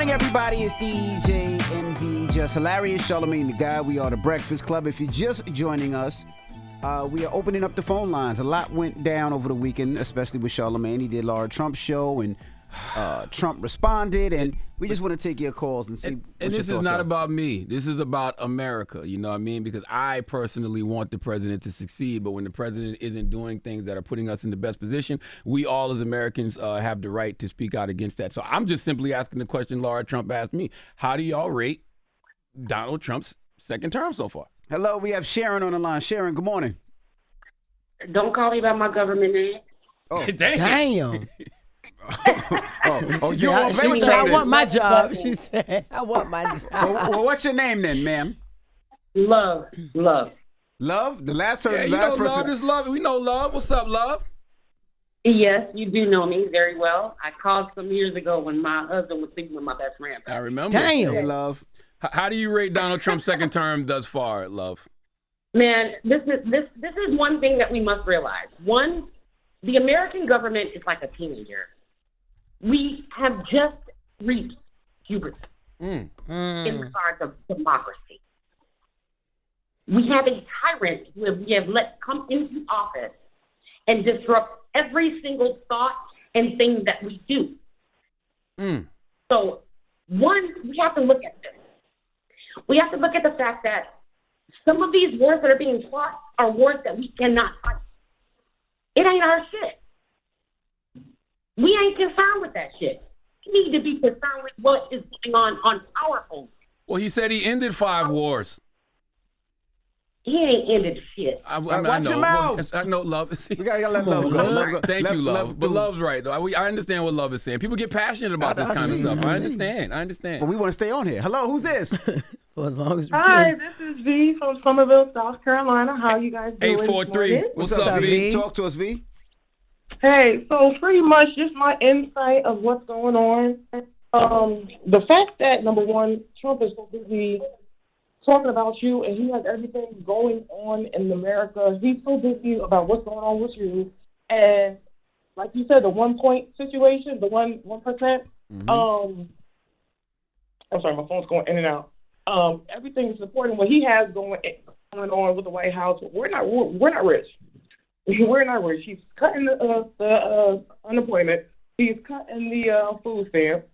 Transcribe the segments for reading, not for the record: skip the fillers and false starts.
Morning, everybody. It's DJ NV, Jess Hilarious, Charlamagne the Guy. We are the Breakfast Club. If you're just joining us, we are opening up the phone lines. A lot went down over the weekend, especially with Charlamagne. He did Laura Trump's show, and Trump responded, and we just want to take your calls and see what your thoughts are. And this is not about me. This is about America, you know what I mean? Because I personally want the president to succeed, but when the president isn't doing things that are putting us in the best position, we all as Americans have the right to speak out against that. So I'm just simply asking the question Laura Trump asked me. How do y'all rate Donald Trump's second term so far? Hello, we have Sharon on the line. Sharon, good morning. Don't call me by my government name. Oh, Damn. you She want said, I want my job. She said, I want my job. well, what's your name then, ma'am? Love. Love? The last Yeah, you know Love is Love. We know Love. What's up, Love? Yes, you do know me very well. I called some years ago when my husband was sleeping with my best friend. I remember. Damn. Hey, Love. How do you rate Donald Trump's second term thus far, Love? Man, this is one thing that we must realize. One, the American government is like a teenager. We have just reached puberty in regards of democracy. We have a tyrant who we have let come into office and disrupt every single thought and thing that we do. So, one, we have to look at this. We have to look at the fact that some of these wars that are being fought are wars that we cannot fight. It ain't our shit. We ain't concerned with that shit. We need to be concerned with what is going on our home. Well, he said he ended 5 wars. He ain't ended shit. I watch know. your mouth. I know, Love. We gotta let Love go. Thank you, Love. Love But do. Love's right, though. I understand what Love is saying. People get passionate about this kind of stuff. I understand. But we want to stay on here. Hello, who's this? For as long as we Hi, can. this is V from Somerville, South Carolina. How you guys doing? 843. What's up, V? Talk to us, V. Hey, so pretty much just my insight of what's going on. The fact that, number one, Trump is so busy talking about you and he has everything going on in America. He's so busy about what's going on with you. And like you said, the 1 point situation, the 1%, I'm sorry, my phone's going in and out. Everything is supporting what he has going on with the White House. We're not rich. We're not rich. He's cutting the unemployment. He's cutting the food stamp.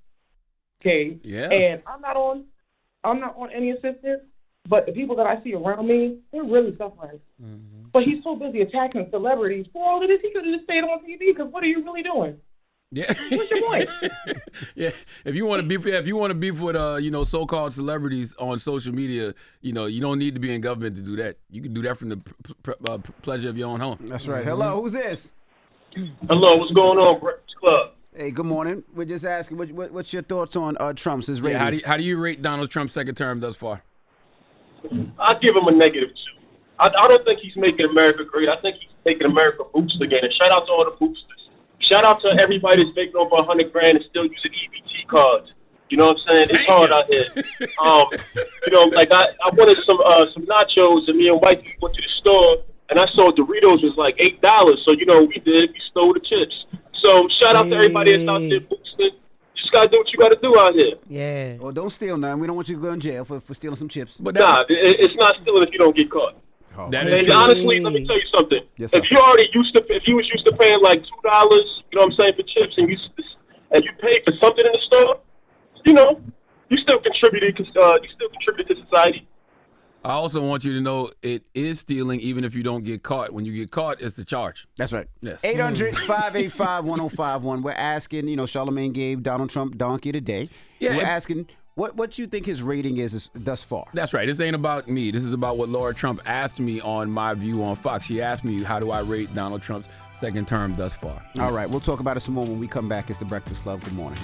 Okay. Yeah. And I'm not on any assistance, but the people that I see around me, they're really suffering. But he's so busy attacking celebrities. For all of this, he could have just stayed on TV. Because what are you really doing? Yeah. What's your point? Yeah. If you want to beef with so-called celebrities on social media, you don't need to be in government to do that. You can do that from the pleasure of your own home. That's right. Hello, who's this? Hello, what's going on, Breakfast Club? Hey, good morning. We're just asking, what's your thoughts on Trump's ratings? Yeah, how do you rate Donald Trump's second term thus far? I give him a -2. I don't think he's making America great. I think he's making America boost again. And shout out to all the boosters. Shout out to everybody that's making over $100,000 and still using EBT cards. You know what I'm saying? It's hard out here. Like I wanted some nachos, and me and White went to the store, and I saw Doritos was like $8. So we stole the chips. So shout out to everybody that's out there boosting. You just gotta do what you gotta do out here. Yeah. Well, don't steal nothing. We don't want you to go in jail for stealing some chips. But Nah, it's not stealing if you don't get caught. that is And true. honestly, let me tell you something. Yes, sir. If you was used to paying like $2, you know what I'm saying, for chips, and you paid for something in the store, you still contributed. You still contributed to society. I also want you to know it is stealing even if you don't get caught. When you get caught, it's the charge. That's right. Yes. 800-585-1051. We're asking, Charlamagne gave Donald Trump donkey today. Yeah, We're asking, what you think his rating is thus far? That's right. This ain't about me. This is about what Laura Trump asked me on my view on Fox. She asked me, how do I rate Donald Trump's second term thus far? All right, we'll talk about it some more when we come back. It's the Breakfast Club. Good morning.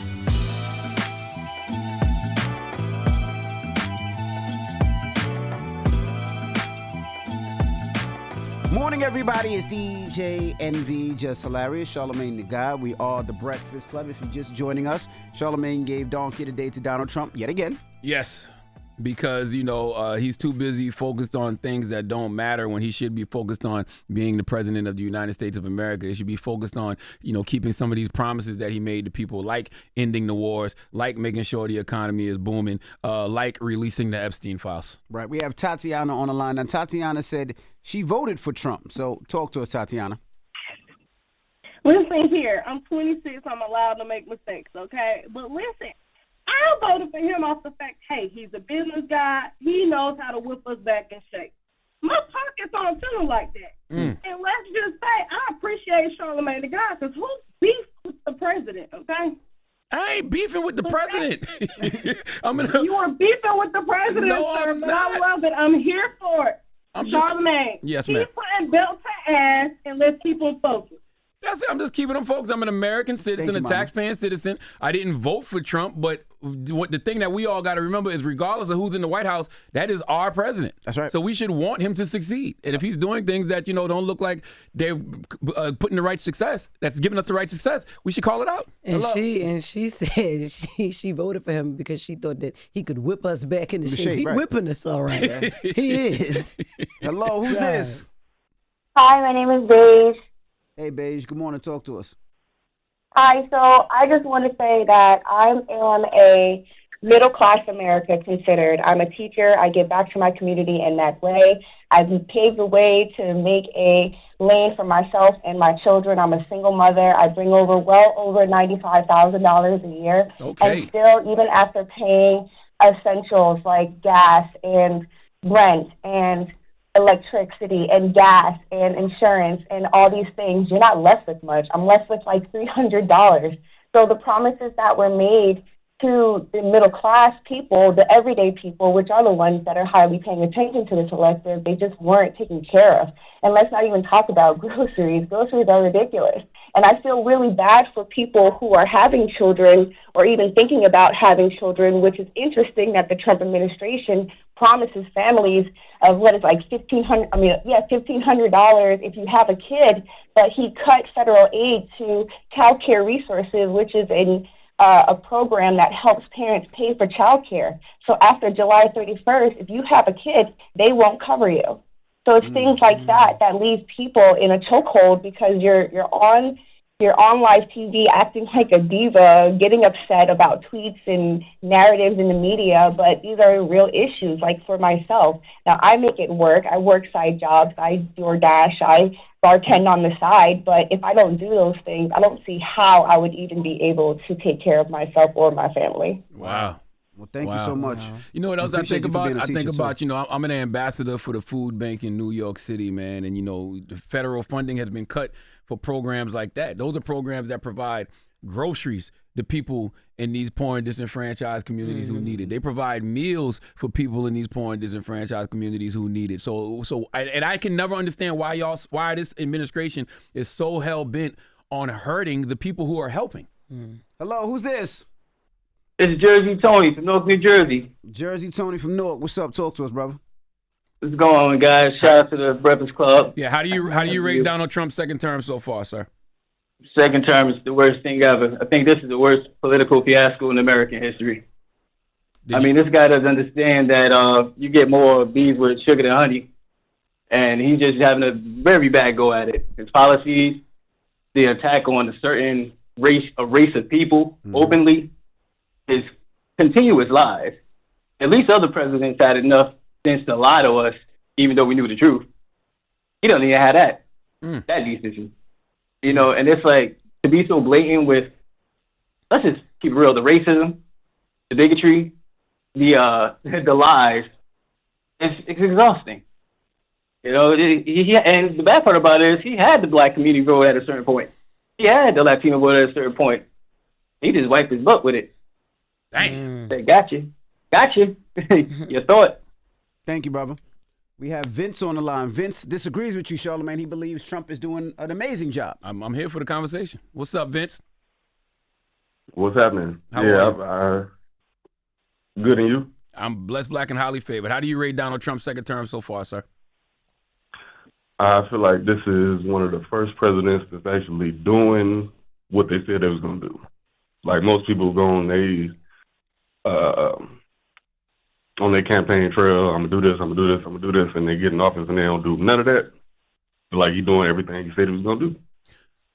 Morning, everybody. It's DJ NV, Jess Hilarious, Charlamagne the Guy. We are the Breakfast Club. If you're just joining us, Charlamagne gave donkey today to Donald Trump yet again. Yes. because he's too busy focused on things that don't matter when he should be focused on being the president of the United States of America. He should be focused on keeping some of these promises that he made to people, like ending the wars, like making sure the economy is booming, like releasing the Epstein files. Right. We have Tatiana on the line. And Tatiana said she voted for Trump. So talk to us, Tatiana. Listen here, I'm 26. I'm allowed to make mistakes, okay? But listen, I voted for him off the fact, hey, he's a business guy. He knows how to whip us back in shape. My pockets aren't feeling like that. And let's just say I appreciate Charlamagne the guy, because who's beef with the president, okay? I ain't beefing with the president. You are beefing with the president, No, sir, I'm but not. I love it. I'm here for it. Charlamagne, Yes, keep ma'am. putting belt to ass, and let's keep him focused. That's it. I'm just keeping them focused. I'm an American citizen, Thank you, a taxpaying citizen. I didn't vote for Trump, but the thing that we all got to remember is regardless of who's in the White House, that is our president. That's right. So we should want him to succeed. And if he's doing things that, don't look like they're putting the right success, that's giving us the right success, we should call it out. And she said she voted for him because she thought that he could whip us back into shape. He right. whipping us all right. He is. Hello, who's this? Hi, my name is Beige. Hey, Beige, good morning. Talk to us. Hi, so I just want to say that I am a middle-class America considered. I'm a teacher. I give back to my community in that way. I've paved the way to make a lane for myself and my children. I'm a single mother. I bring over well over $95,000 a year. Okay. And still, even after paying essentials like gas and rent and electricity and gas and insurance and all these things, you're not left with much. I'm left with like $300. So the promises that were made to the middle class people, the everyday people, which are the ones that are highly paying attention to this elective, they just weren't taken care of. And let's not even talk about groceries. Groceries are ridiculous. And I feel really bad for people who are having children or even thinking about having children, which is interesting that the Trump administration promises families of what is like $1,500 if you have a kid, but he cut federal aid to child care resources, which is a program that helps parents pay for child care. So after July 31st, if you have a kid, they won't cover you. So it's things like that leave people in a chokehold because you're on live TV acting like a diva, getting upset about tweets and narratives in the media, but these are real issues, like for myself. Now, I make it work. I work side jobs. I DoorDash. I bartend on the side. But if I don't do those things, I don't see how I would even be able to take care of myself or my family. Wow. Well, thank you so much. You know what else I Appreciate think you for about? being a I think teacher, about, too. I'm an ambassador for the food bank in New York City, man. And, the federal funding has been cut for programs like that. Those are programs that provide groceries to people in these poor and disenfranchised communities who need it. They provide meals for people in these poor and disenfranchised communities who need it. So I can never understand why this administration is so hell-bent on hurting the people who are helping. Hello, who's this? It's Jersey Tony from North New Jersey. Jersey Tony from Newark. What's up? Talk to us, brother. What's going on, guys? Shout out to the Breakfast Club. Yeah, how do you rate Donald Trump's second term so far, sir? Second term is the worst thing ever. I think this is the worst political fiasco in American history. This guy doesn't understand that you get more bees with sugar than honey, and he's just having a very bad go at it. His policies, the attack on a certain race of people openly, his continuous lies. At least other presidents had enough sense to lie to us, even though we knew the truth. He doesn't even have that decency. And it's like, to be so blatant with, let's just keep it real, the racism, the bigotry, the lies, it's exhausting. And the bad part about it is he had the black community vote at a certain point. He had the Latino vote at a certain point. He just wiped his butt with it. Dang. Say, got you. You thought. Thank you, brother. We have Vince on the line. Vince disagrees with you, Charlamagne. He believes Trump is doing an amazing job. I'm here for the conversation. What's up, Vince? What's happening? How are you? Good, and you? I'm blessed, black, and highly favored. How do you rate Donald Trump's second term so far, sir? I feel like this is one of the first presidents that's actually doing what they said they was going to do. Like most people go on, on their campaign trail, I'm gonna do this, I'm gonna do this, I'm gonna do this, and they get in office and they don't do none of that. Like he's doing everything he said he was gonna do.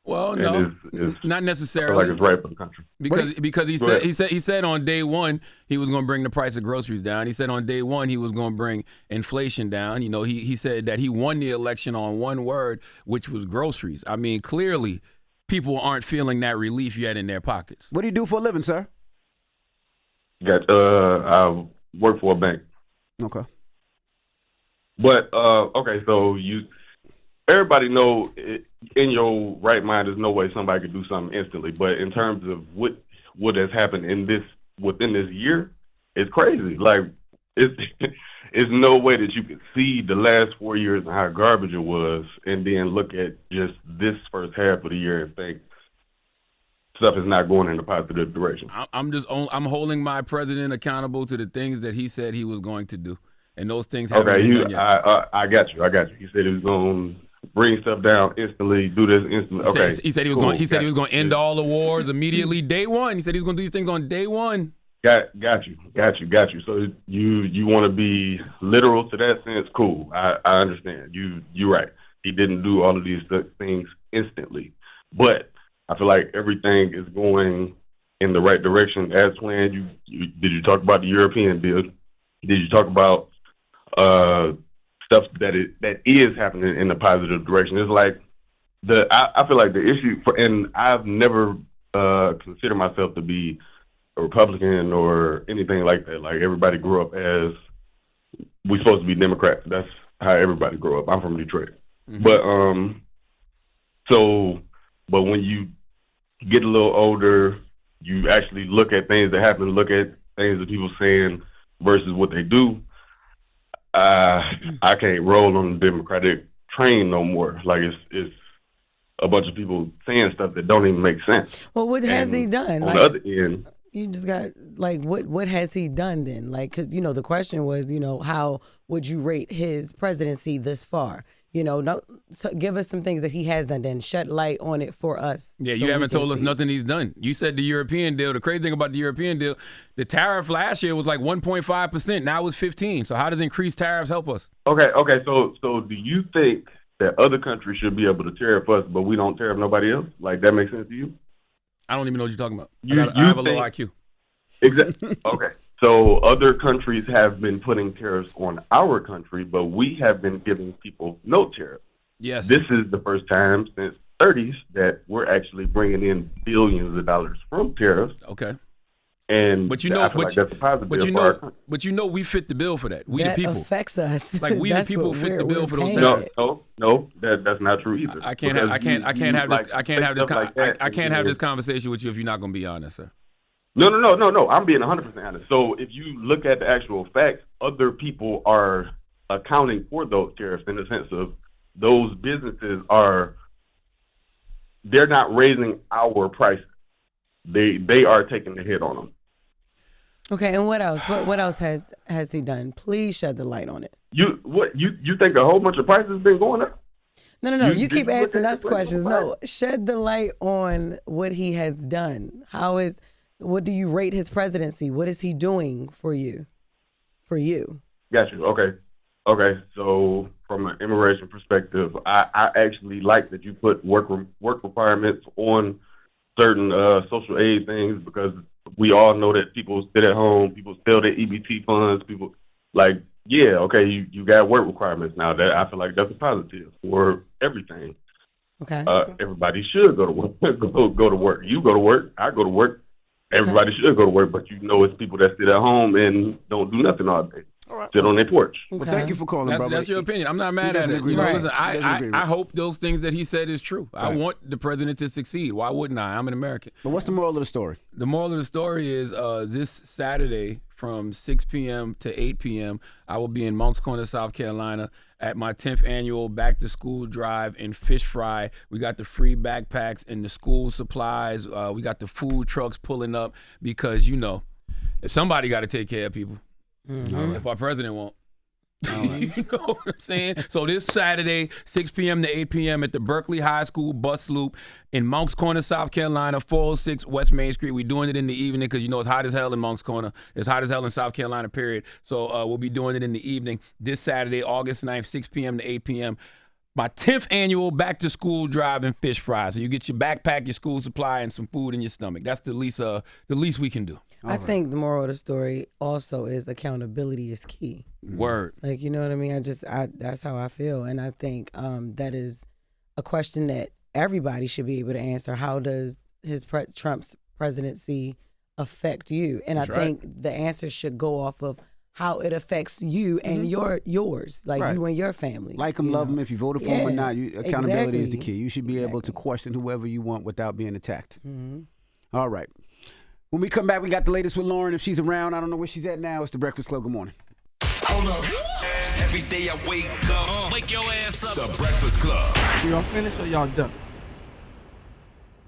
Well, And no, it's, not I feel necessarily. like it's right for the country. Because he said on day one he was going to bring the price of groceries down. He said on day one he was going to bring inflation down. You know, he said that he won the election on one word, which was groceries. I mean, clearly people aren't feeling that relief yet in their pockets. What do you do for a living, sir? I work for a bank. Okay. But okay, so everybody know in your right mind, there's no way somebody could do something instantly. But in terms of what has happened within this year, it's crazy. Like it's no way that you could see the last 4 years and how garbage it was, and then look at just this first half of the year and think stuff is not going in a positive direction. I'm holding my president accountable to the things that he said he was going to do, and those things haven't been done yet. I got you. He said he was going to bring stuff down instantly, do this instantly. Okay. He said he was going. He said he was going to end all the wars immediately, day one. He said he was going to do these things on day one. Got you. So you want to be literal to that sense? Cool. I understand. You're right. He didn't do all of these things instantly, but I feel like everything is going in the right direction as planned. Did you talk about the European deal? Did you talk about stuff that is happening in a positive direction? It's like I feel like the issue and I've never considered myself to be a Republican or anything like that. Like everybody grew up as we're supposed to be Democrats. That's how everybody grew up. I'm from Detroit. Mm-hmm. But when you get a little older, you actually look at things that happen, look at things that people saying versus what they do. I can't roll on the Democratic train no more. Like it's a bunch of people saying stuff that don't even make sense. Well, what has he done? On the other end, you just got like what has he done then? Like, because the question was, how would you rate his presidency this far? So give us some things that he has done, then shed light on it for us. Yeah, you haven't told us nothing he's done. You said the European deal. The crazy thing about the European deal, the tariff last year was like 1.5%. Now it's 15%. So how does increased tariffs help us? Okay. So do you think that other countries should be able to tariff us, but we don't tariff nobody else? Like that makes sense to you? I don't even know what you're talking about. I have a low IQ. Exactly. Okay. So other countries have been putting tariffs on our country, but we have been giving people no tariff. Yes. This is the first time since 30s that we're actually bringing in billions of dollars from tariffs. Okay. And I feel like that's a positive for our country. But we fit the bill for that. We that the people. That affects us. Like we the people fit the bill for those tariffs. No, that's not true either. I can't have this conversation with you if you're not going to be honest, sir. No. I'm being 100% honest. So if you look at the actual facts, other people are accounting for those tariffs in the sense of those businesses they're not raising our prices. They are taking the hit on them. Okay, and what else? What else has he done? Please shed the light on it. You think a whole bunch of prices have been going up? No. You keep asking us questions. No, shed the light on what he has done. What do you rate his presidency? What is he doing for you? Got you. Okay. So from an immigration perspective, I actually like that you put work requirements on certain social aid things because we all know that people sit at home, people steal their EBT funds, people you got work requirements now. That I feel like that's a positive for everything. Okay. Everybody should go to work. go to work. You go to work. I go to work. Everybody should go to work, but it's people that sit at home and don't do nothing all day. All right. Sit on their porch. Okay. Well, thank you for calling, brother. That's your opinion. I'm not mad at it. Listen, I hope those things that he said is true. Right. I want the president to succeed. Why wouldn't I? I'm an American. But what's the moral of the story? The moral of the story is this Saturday from 6 p.m. to 8 p.m., I will be in Moncks Corner, South Carolina at my 10th annual Back to School Drive in Fish Fry. We got the free backpacks and the school supplies. We got the food trucks pulling up because, if somebody got to take care of people, if our president won't. You know what I'm saying? So this Saturday, 6 p.m. to 8 p.m. at the Berkeley High School bus loop in Moncks Corner, South Carolina, 406 West Main Street. We're doing it in the evening because you know it's hot as hell in Moncks Corner. It's hot as hell in South Carolina, period. So we'll be doing it in the evening this Saturday, August 9th, 6 p.m. to 8 p.m. My 10th annual back to school drive and fish fry. So you get your backpack, your school supply, and some food in your stomach. That's the least we can do. I think the moral of the story also is accountability is key. Word. Like, you know what I mean? That's how I feel. And I think that is a question that everybody should be able to answer. How does Trump's presidency affect you? And That's I think the answer should go off of how it affects you and yours, like you and your family. Like them, love them. If you voted for them or not, accountability is the key. You should be able to question whoever you want without being attacked. All right. When we come back, we got the latest with Loren. If she's around, I don't know where she's at now. It's the Breakfast Club. Good morning. Hold up. Every day I wake up, wake your ass up. The Breakfast Club. Y'all finished or y'all done?